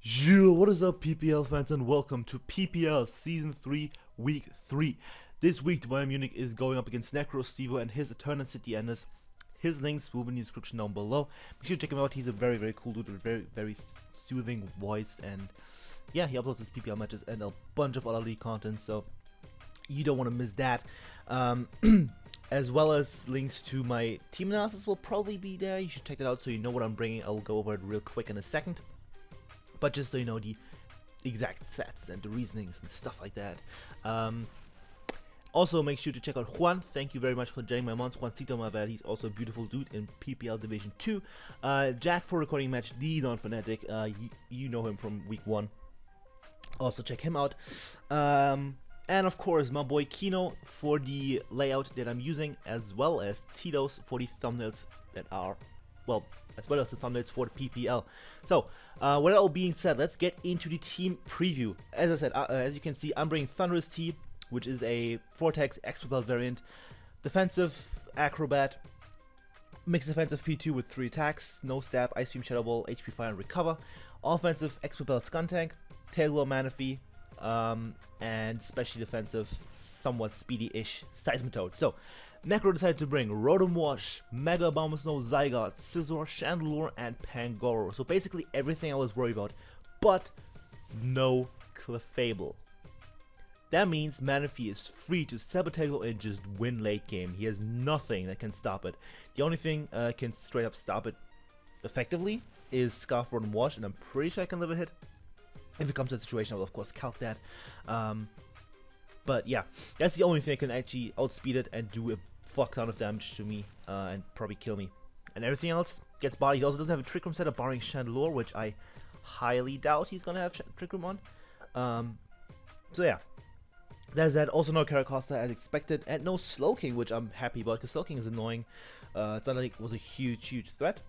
Yo, what is up, PPL fans, and welcome to PPL Season 3, Week 3. This week, the Bayern Munich is going up against NecroStevo and his Eterna City Enders. His links will be in the description down below. Make sure to check him out. He's a very cool dude with a very soothing voice, and yeah, he uploads his PPL matches and a bunch of other league content, so you don't want to miss that. As well as links to my team analysis will probably be there. You should check it out so you know what I'm bringing. I'll go over it real quick in a second. But just so you know the exact sets and the reasonings and stuff like that. Also, make sure to check out Juan. Thank you very much for joining my Juancito, my bad. He's also a beautiful dude in PPL Division 2. Jack for recording match, the non-fanatic. You know him from week 1. Also check him out. And of course, my boy Keyno for the layout that I'm using, as well as Titos for the thumbnails that are, well, as well as the thumbnails for the PPL. So, with that all being said, let's get into the team preview. As I said, as you can see, I'm bringing Thunderous T, which is a Vortex Expert Belt variant, defensive Acrobat, mixed defensive P2 with 3 attacks, no stab, Ice Beam, Shadow Ball, HP Fire, and Recover, offensive Expert Belt Skun Tank, Tailglow Manaphy, and specially defensive, somewhat speedy-ish Seismitoad. So, Necro decided to bring Rotom Wash, Mega Abomasnow, Zygarde, Scizor, Chandelure, and Pangoro. So basically everything I was worried about, but no Clefable. That means Manaphy is free to Sabotage and just win late game. He has nothing that can stop it. The only thing can straight up stop it effectively is Scarf Rotom Wash, and I'm pretty sure I can live a hit. If it comes to a situation, I will of course count that. But yeah, that's the only thing that can actually outspeed it and do a fuck ton of damage to me and probably kill me. And everything else gets bodied. He also doesn't have a Trick Room setup barring Chandelure, which I highly doubt he's gonna have Trick Room on. So yeah, there's that. Also no Caracosta as expected, and no Slowking, which I'm happy about because Slowking is annoying. It's not like it was a huge threat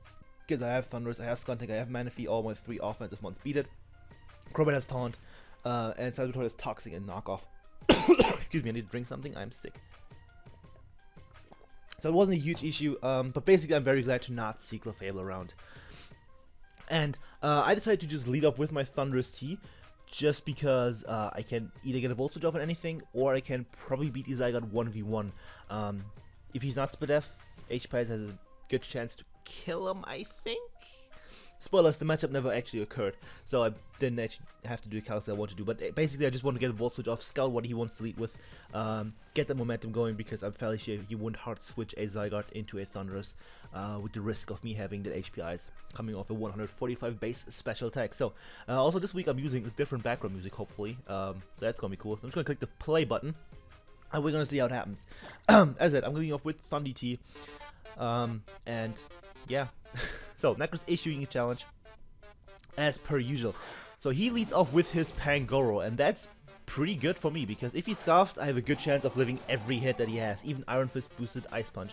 because I have Thunderous, I have Skuntank, I have Manaphy, all my 3 offensive ones beat it. Crobat has Taunt, and Saboteur has Toxic and Knockoff. Excuse me, I need to drink something, I'm sick. So it wasn't a huge issue, but basically I'm very glad to not see Clefable around. And I decided to just lead off with my Thunderous T, just because I can either get a Volt Switch off on anything, or I can probably beat the Zygarde 1v1. If he's not Split F, HPS has a good chance to kill him, I think? Spoilers, the matchup never actually occurred, so I didn't actually have to do the calcs I want to do, but basically I just want to get a Volt Switch off, scout what he wants to lead with, get the momentum going, because I'm fairly sure he wouldn't hard switch a Zygarde into a Thunderous, with the risk of me having the HPIs coming off a 145 base special attack. So, also this week I'm using a different background music, hopefully, so that's gonna be cool. I'm just gonna click the play button, and we're gonna see how it happens. As I said, I'm going off with Thundy T, and yeah. So, Necro's issuing a challenge, as per usual. So he leads off with his Pangoro, and that's pretty good for me, because if he's Scarfed, I have a good chance of living every hit that he has, even Iron Fist boosted Ice Punch.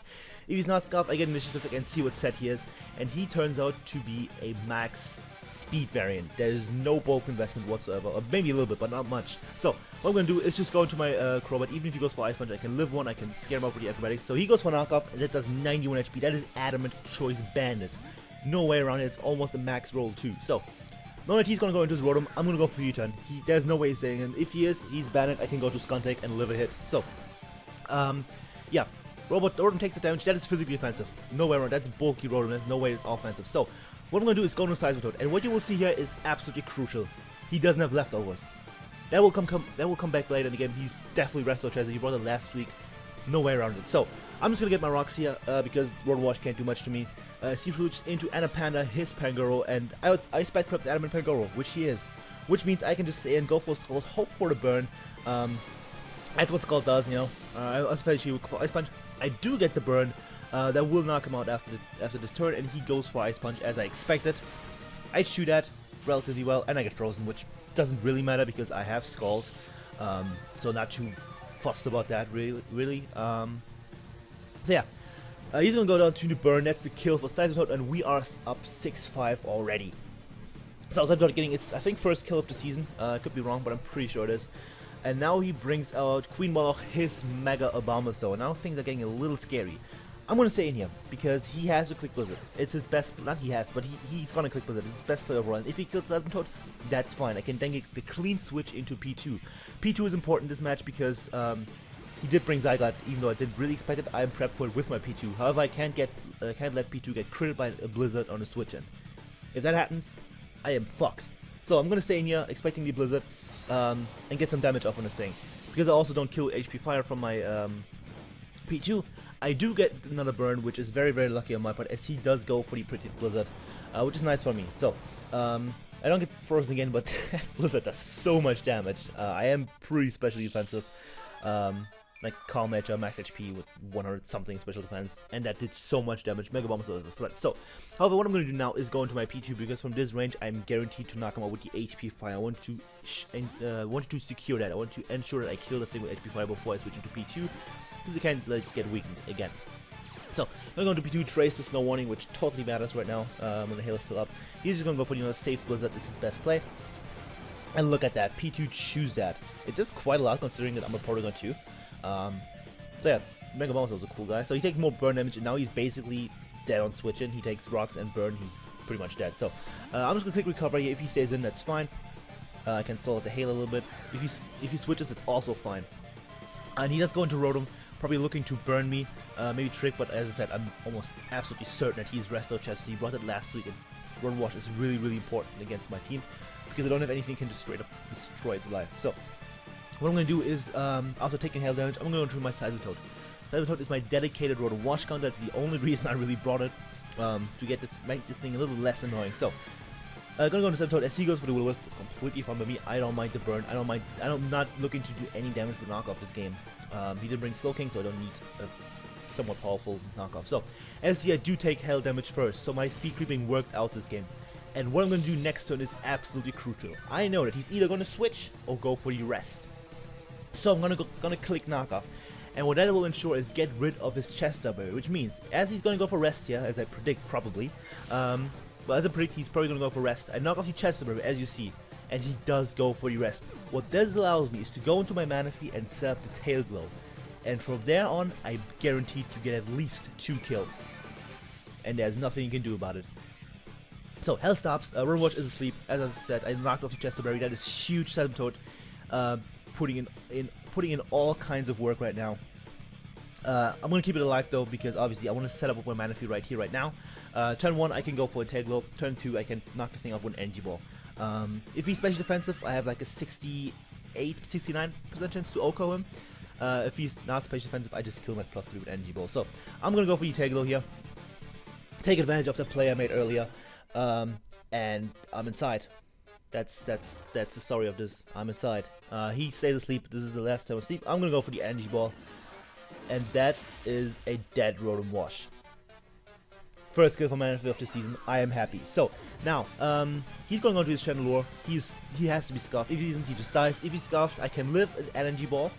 If he's not Scarfed, I get Initiative and see what set he is, and he turns out to be a max speed variant. There is no bulk investment whatsoever, or maybe a little bit, but not much. So, what I'm going to do is just go into my Crobat. Even if he goes for Ice Punch, I can live one, I can scare him up with the Acrobatics. So he goes for Knockoff, and that does 91 HP. That is Adamant Choice Bandit. No way around it, it's almost a max roll too. So, knowing that he's going to go into his Rotom, I'm going to go for U-turn. There's no way he's saying, and if he is, he's Bandit, I can go to Skuntank and live a hit. So, yeah, Rotom takes the damage, that is physically offensive. No way around, that's bulky Rotom, there's no way it's offensive. So, what I'm going to do is go into Seismitoad, and what you will see here is absolutely crucial. He doesn't have leftovers. That will come back later in the game. He's definitely Resto Treasure, he brought it last week. No way around it. So, I'm just going to get my rocks here, because Rotom Wash can't do much to me. Seafruit into Anapanda, his Pangoro, and I spec prep the Adamant Pangoro, which he is. Which means I can just stay and go for Scald, hope for the burn. That's what Scald does, you know. I was fairly sure for Ice Punch. I do get the burn. That will knock him out after this turn, and he goes for Ice Punch as I expected. I shoot at relatively well, and I get frozen, which doesn't really matter because I have Scald. So not too fussed about that, really. So yeah. He's gonna go down to the burn, that's the kill for Seismitoad, and we are up 6-5 already. So Seismitoad getting its, I think, first kill of the season. Could be wrong, but I'm pretty sure it is. And now he brings out Queen Moloch, his Mega Abomasnow. Now things are getting a little scary. I'm gonna stay in here because he has to click Blizzard. It's his best, not he has, but he's gonna click Blizzard. It's his best play overall. And if he kills Asymptote, that's fine. I can then get the clean switch into P2. P2 is important this match because he did bring Zygarde, even though I didn't really expect it. I am prepped for it with my P2. However, I can't let P2 get critted by a Blizzard on a switch in. If that happens, I am fucked. So I'm gonna stay in here, expecting the Blizzard, and get some damage off on the thing. Because I also don't kill HP Fire from my P2. I do get another burn, which is very, very lucky on my part, as he does go for the pretty Blizzard, which is nice for me. So, I don't get frozen again, but Blizzard does so much damage. I am pretty special defensive, like Calm Edge, max HP with 100 something special defense, and that did so much damage. Mega Bomb was a threat. So, however, what I'm going to do now is go into my P2, because from this range, I'm guaranteed to knock him out with the HP Fire. I want to secure that. I want to ensure that I kill the thing with HP Fire before I switch into P2. Because it can't like get weakened again. So I'm going to P2, trace the Snow Warning, which totally matters right now when the hail is still up. He's just going to go for safe Blizzard. This is his best play. And look at that, P2 choose that. It does quite a lot considering that I'm a Porygon too. So yeah, Mega Bomb is also a cool guy. So he takes more burn damage, and now he's basically dead on switching. He takes rocks and burn. He's pretty much dead. So I'm just going to click recover here. If he stays in, that's fine. I can stall at the hail a little bit. If he switches, it's also fine. And he does go into Rotom. Probably looking to burn me, maybe trick, but as I said, I'm almost absolutely certain that he's Resto Chest. He brought it last week, and Run Wash is really, really important against my team, because I don't have anything that can just straight up destroy its life. So, what I'm going to do is, after taking hail damage, I'm going to go into my Seismitoad. Seismitoad is my dedicated Rotom Wash counter. That's the only reason I really brought it, to make the thing a little less annoying. So, gonna go into Seismitoad. As he goes for the Will-O-Wisp, it's completely fine by me. I don't mind the burn. I'm not looking to do any damage with knockoff this game. He did bring Slowking, so I don't need a somewhat powerful knockoff. So, as you see, I do take hail damage first, so my speed creeping worked out this game. And what I'm going to do next turn is absolutely crucial. I know that he's either going to switch or go for the rest. So I'm gonna click knockoff. And what that will ensure is get rid of his Chester Berry, which means, as he's going to go for rest here, as I predict probably, well, as I predict he's probably going to go for rest, I knock off the Chester Berry, as you see. And he does go for the rest. What this allows me is to go into my Manaphy and set up the Tail Glow. And from there on, I'm guaranteed to get at least 2 kills. And there's nothing you can do about it. So, hell stops. Run Watch is asleep. As I said, I knocked off the Chester Berry. That is huge. Seismitoad putting in all kinds of work right now. I'm going to keep it alive though, because obviously I want to set up my Manaphy right here, right now. Turn 1, I can go for a Tail Glow. Turn 2, I can knock the thing off with an Energy Ball. If he's special defensive, I have like a 69% chance to OHKO him. If he's not special defensive, I just kill him at +3 with Energy Ball. So I'm gonna go for the Tail Glow here. Take advantage of the play I made earlier, and I'm inside. That's the story of this. I'm inside. He stays asleep. This is the last time of sleep. I'm gonna go for the Energy Ball, and that is a dead Rotom Wash. First kill for Manaphy of the season. I am happy. So now, he's going on to his Chandelure. He has to be scuffed. If he isn't, he just dies. If he's scuffed, I can live an Energy Ball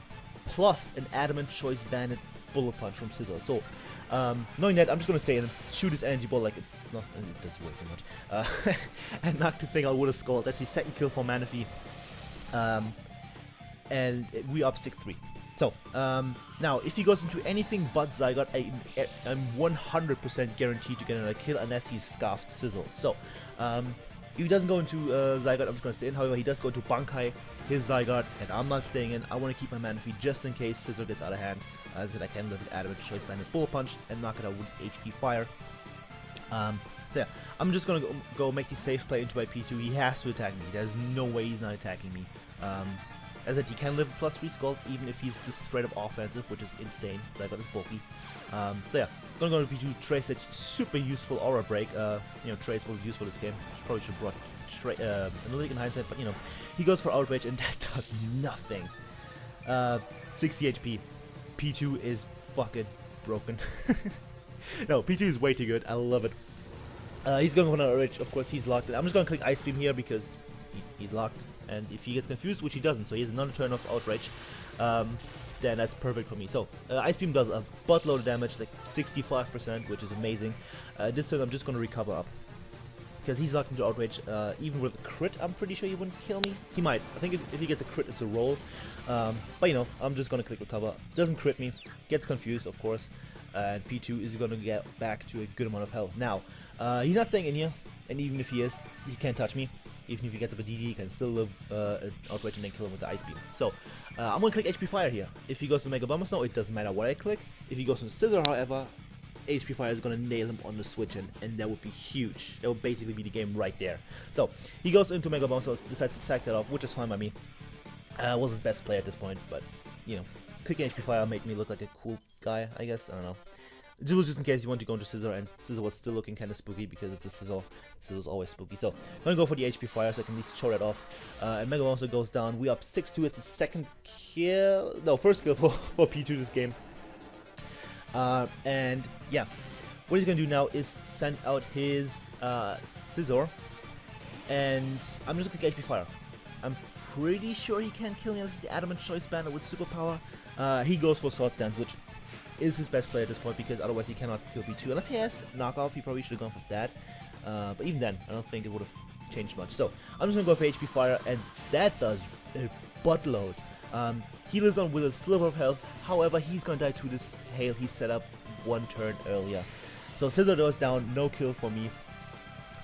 plus an Adamant Choice Bandit Bullet Punch from Scizor. So, knowing that, I'm just gonna say and shoot his Energy Ball like it's nothing. It doesn't work too much. And knock the thing out with a Skull. That's the second kill for Manaphy. And we up 6-3. So, now, if he goes into anything but Zygarde, I'm 100% guaranteed to get another kill unless he's scarfed Scizor. So, if he doesn't go into Zygarde, I'm just going to stay in. However, he does go into Bankai, his Zygarde, and I'm not staying in. I want to keep my Manaphy just in case Scizor gets out of hand. As I said, I can live with Adamant Choice Bandit Bullet Punch and knock it out with HP Fire. So yeah, I'm just going to go make the safe play into my P2. He has to attack me. There's no way he's not attacking me. As I said, he can live with +3 Scald even if he's just straight up offensive, which is insane. Zygarde is bulky. So yeah, gonna go to P2, Trace it, super useful Aura Break. Trace was useful this game. Probably should have brought Analytic in hindsight, but he goes for Outrage and that does nothing. 60 HP. P2 is fucking broken. No, P2 is way too good. I love it. He's going for an Outrage. Of course, he's locked. I'm just gonna click Ice Beam here because he's locked. And if he gets confused, which he doesn't, so he has another turn of Outrage, then that's perfect for me. So, Ice Beam does a buttload of damage, like 65%, which is amazing. This turn I'm just going to recover up. Because he's locked into Outrage. Even with a crit, I'm pretty sure he wouldn't kill me. He might. I think if he gets a crit, it's a roll. But I'm just going to click recover. Doesn't crit me. Gets confused, of course. and P2 is going to get back to a good amount of health. Now, he's not staying in here, and even if he is, he can't touch me. Even if he gets up a DD, he can still live outright and then kill him with the Ice Beam. So, I'm going to click HP Fire here. If he goes to Mega Bomber Snow, it doesn't matter what I click. If he goes to Scissor, however, HP Fire is going to nail him on the switch, and that would be huge. That would basically be the game right there. So, he goes into Mega Bomber Snow, decides to sack that off, which is fine by me. Was his best play at this point, but, you know, clicking HP Fire made me look like a cool guy, I guess. I don't know. It was just in case you want to go into Scissor, and Scissor was still looking kind of spooky because it's a Scissor. Scissor's always spooky. So, I'm going to go for the HP Fire so I can at least show that off. And Mega Monster goes down. We up 6-2. It's the second kill. No, first kill for P2 this game. And, yeah. What he's going to do now is send out his Scissor. And I'm just going to click HP Fire. I'm pretty sure he can't kill me unless he's the Adamant Choice Banner with Superpower. He goes for Sword Stance, which is his best play at this point because otherwise he cannot kill V2. Unless he has knockoff, he probably should have gone for that. But even then, I don't think it would have changed much. So I'm just going to go for HP Fire, and that does a buttload. He lives on with a sliver of health. However, he's going to die to this hail he set up one turn earlier. So Scissor goes down, no kill for me.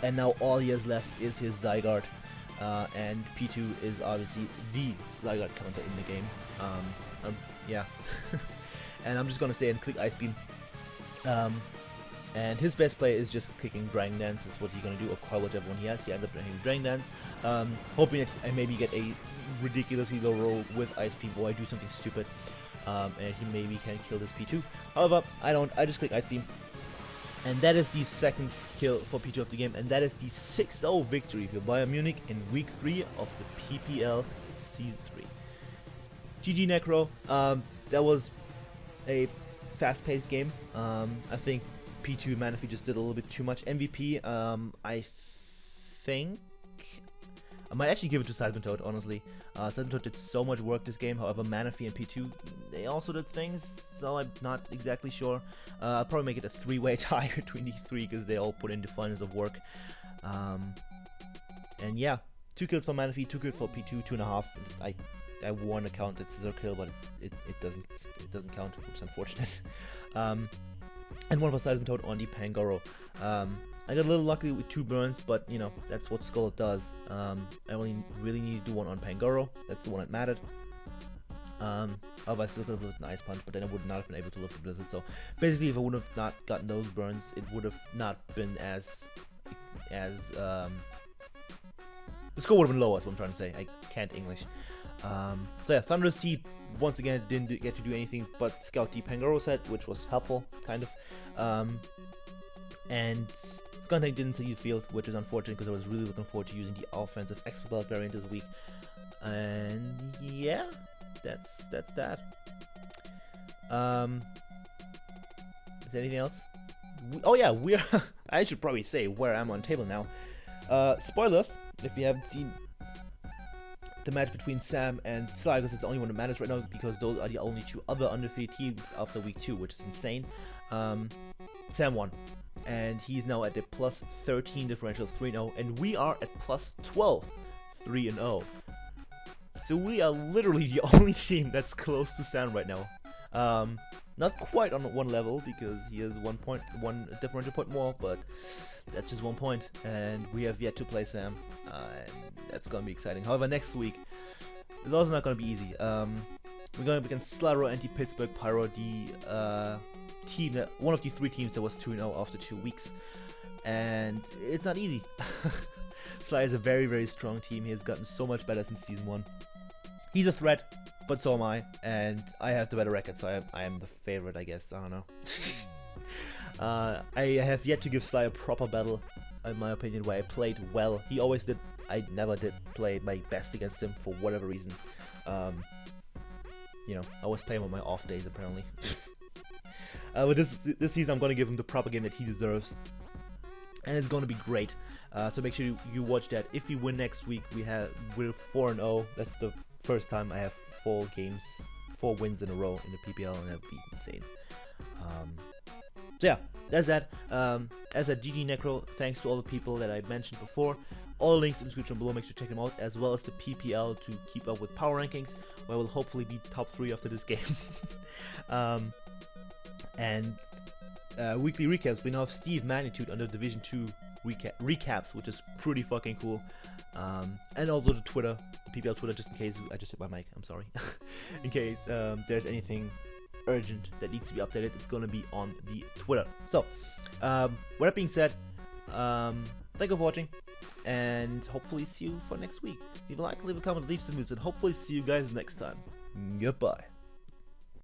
And now all he has left is his Zygarde. And P2 is obviously the Zygarde counter in the game. Yeah. And I'm just gonna stay and click Ice Beam. And his best play is just clicking Dragon Dance. That's what he's gonna do, or whichever one he has. He ends up doing Dragon Dance. Hoping that I maybe get a ridiculously low roll with Ice Beam, or I do something stupid. And he maybe can kill this P2. However, I don't. I just click Ice Beam. And that is the second kill for P2 of the game. And that is the 6-0 victory for Bayern Munich in Week 3 of the PPL Season 3. GG Necro. That was a fast-paced game. I think P2 Manaphy just did a little bit too much. MVP, I think I might actually give it to Toad, honestly. Toad did so much work this game. However, Manaphy and P2, they also did things, so I'm not exactly sure. I'll probably make it a 3-way tie between these three because they all put in defiance of work. And yeah, 2 kills for Manaphy, 2 kills for P2, 2.5. I want to count that Scissor kill, but it doesn't count, which is unfortunate. And one for Toad on the Pangoro. I got a little lucky with 2 burns, but you know, that's what Skull does. I only really need to do one on Pangoro. That's the one that mattered. However, I still could have lived an Ice Punch, but then I would not have been able to lift the Blizzard. So basically, if I would have not gotten those burns, it would have not been as the score would have been lower, is what I'm trying to say. I can't English. So yeah, Thunderous T once again didn't get to do anything but scout the Pangoro set, which was helpful, kind of. And Skuntank didn't see the field, which is unfortunate because I was really looking forward to using the offensive Expert Belt variant this week. And yeah, that's that. Is there anything else? Oh yeah, we're I should probably say where I'm on table now. Spoilers, if you haven't seen the match between Sam and Sly, because it's the only one that matters right now, because those are the only 2 other undefeated teams after week 2, which is insane. Sam won, and he's now at the plus 13 differential, 3-0, and we are at plus 12, 3-0. So we are literally the only team that's close to Sam right now. Not quite on 1 level, because he has 1 differential point more, but that's just 1 point, and we have yet to play Sam, and that's gonna be exciting. However, next week is also not gonna be easy. We're going up against Slaro, Anti-Pittsburgh Pyro, the team that one of the 3 teams that was 2-0 after 2 weeks, and it's not easy. Sly is a very, very strong team. He has gotten so much better since season 1. He's a threat, but so am I, and I have the better record, so I am the favorite, I guess. I don't know. I have yet to give Sly a proper battle, in my opinion, where I played well. He always did. I never did play my best against him for whatever reason. You know, I always play him on my off days, apparently. But this season, I'm going to give him the proper game that he deserves, and it's going to be great. So make sure you watch that. If we win next week, we're 4-0. That's the first time I have 4 wins in a row in the PPL, and that would be insane. So yeah, that's that. As a GG Necro, thanks to all the people that I mentioned before. All links in the description below, make sure to check them out, as well as the PPL to keep up with power rankings, where I will hopefully be top 3 after this game. And weekly recaps. We now have Steve Magnitude under Division 2 recaps, which is pretty fucking cool. And also the Twitter, the PPL Twitter, just in case. I just hit my mic, I'm sorry. In case there's anything urgent that needs to be updated, it's gonna be on the Twitter. So, with that being said, thank you for watching, and hopefully see you for next week. Leave a like, leave a comment, leave some news, and hopefully see you guys next time. Goodbye.